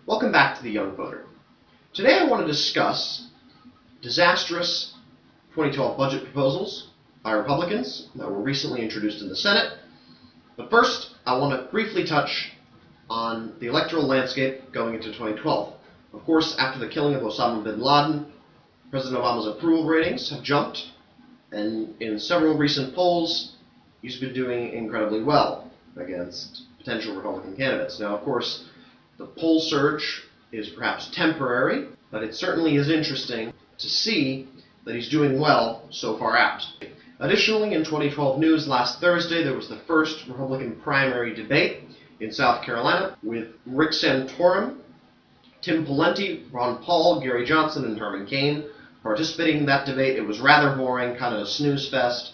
Welcome back to The Young Voter. Today I want to discuss disastrous 2012 budget proposals by Republicans that were recently introduced in the Senate. But first, I want to briefly touch on the electoral landscape going into 2012. Of course, after the killing of Osama bin Laden, President Obama's approval ratings have jumped, and in several recent polls, he's been doing incredibly well against potential Republican candidates. Now, of course, the poll surge is perhaps temporary, but it certainly is interesting to see that he's doing well so far out. Additionally, in 2012 news last Thursday, there was the first Republican primary debate in South Carolina with Rick Santorum, Tim Pawlenty, Ron Paul, Gary Johnson, and Herman Cain participating in that debate. It was rather boring, kind of a snooze fest.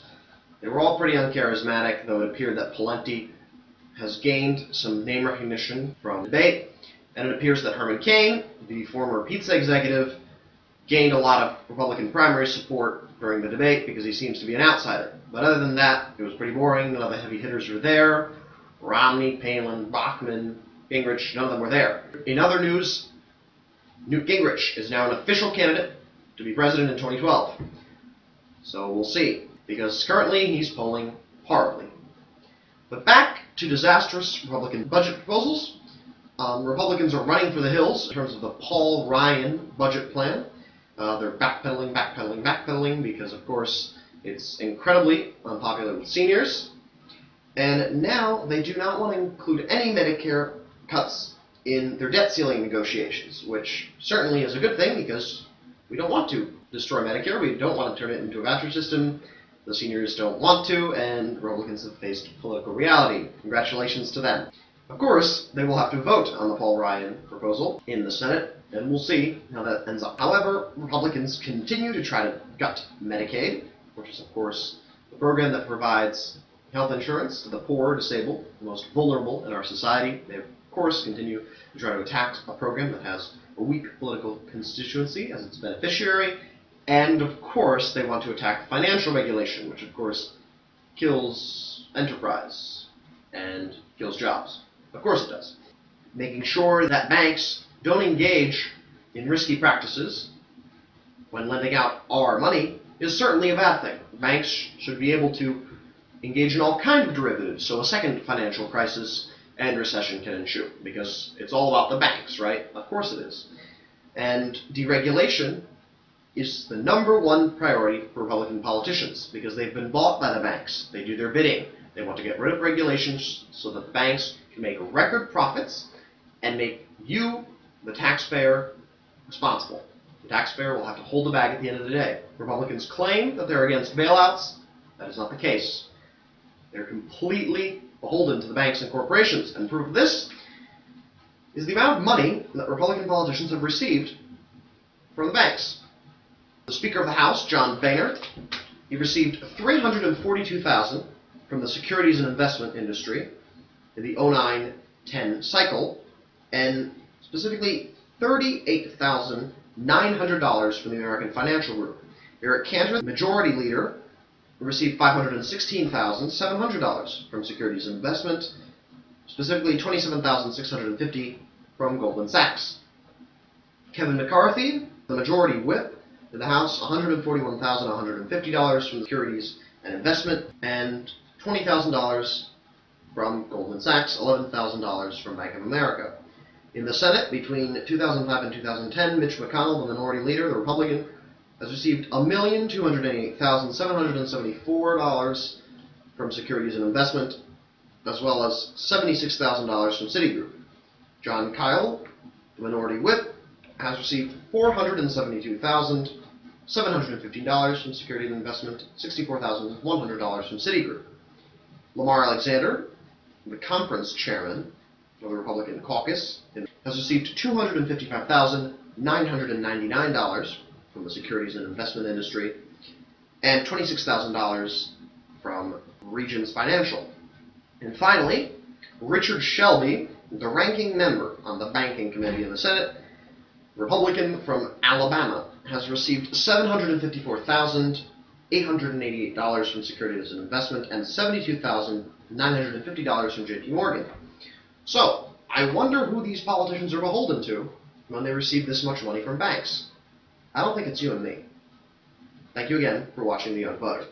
They were all pretty uncharismatic, though it appeared that Pawlenty has gained some name recognition from the debate, and it appears that Herman Cain, the former pizza executive, gained a lot of Republican primary support during the debate because he seems to be an outsider. But other than that, it was pretty boring. None of the heavy hitters were there. Romney, Palin, Bachmann, Gingrich, none of them were there. In other news, Newt Gingrich is now an official candidate to be president in 2012. So we'll see, because currently he's polling horribly. But back to disastrous Republican budget proposals. Republicans are running for the hills in terms of the Paul Ryan budget plan. They're backpedaling because, of course, it's incredibly unpopular with seniors. And now they do not want to include any Medicare cuts in their debt ceiling negotiations, which certainly is a good thing because we don't want to destroy Medicare. We don't want to turn it into a voucher system. The seniors don't want to, and Republicans have faced political reality. Congratulations to them. Of course, they will have to vote on the Paul Ryan proposal in the Senate, and we'll see how that ends up. However, Republicans continue to try to gut Medicaid, which is, of course, the program that provides health insurance to the poor, disabled, the most vulnerable in our society. They, of course, continue to try to attack a program that has a weak political constituency as its beneficiary, and, of course, they want to attack financial regulation, which, of course, kills enterprise and kills jobs. Of course it does. Making sure that banks don't engage in risky practices when lending out our money is certainly a bad thing. Banks should be able to engage in all kinds of derivatives so a second financial crisis and recession can ensue, because it's all about the banks, right? Of course it is. And deregulation is the #1 priority for Republican politicians because they've been bought by the banks. They do their bidding. They want to get rid of regulations so that the banks can make record profits and make you, the taxpayer, responsible. The taxpayer will have to hold the bag at the end of the day. Republicans claim that they're against bailouts. That is not the case. They're completely beholden to the banks and corporations, and proof of this is the amount of money that Republican politicians have received from the banks. The Speaker of the House, John Boehner, he received $342,000 from the securities and investment industry in the 09-10 cycle, and specifically $38,900 from the American Financial Group. Eric Cantor, the majority leader, received $516,700 from securities and investment, specifically $27,650 from Goldman Sachs. Kevin McCarthy, the majority whip in the House, $141,150 from securities and investment, and $20,000 from Goldman Sachs, $11,000 from Bank of America. In the Senate, between 2005 and 2010, Mitch McConnell, the minority leader, the Republican, has received $1,288,774 from securities and investment, as well as $76,000 from Citigroup. John Kyle, the minority whip, has received $472,715 from securities and investment, $64,100 from Citigroup. Lamar Alexander, the conference chairman of the Republican caucus, has received $255,999 from the securities and investment industry, and $26,000 from Regions Financial. And finally, Richard Shelby, the ranking member on the Banking Committee in the Senate, Republican from Alabama, has received $754,888 from securities and investment and $72,950 from JP Morgan. So, I wonder who these politicians are beholden to when they receive this much money from banks. I don't think it's you and me. Thank you again for watching The Young Voter.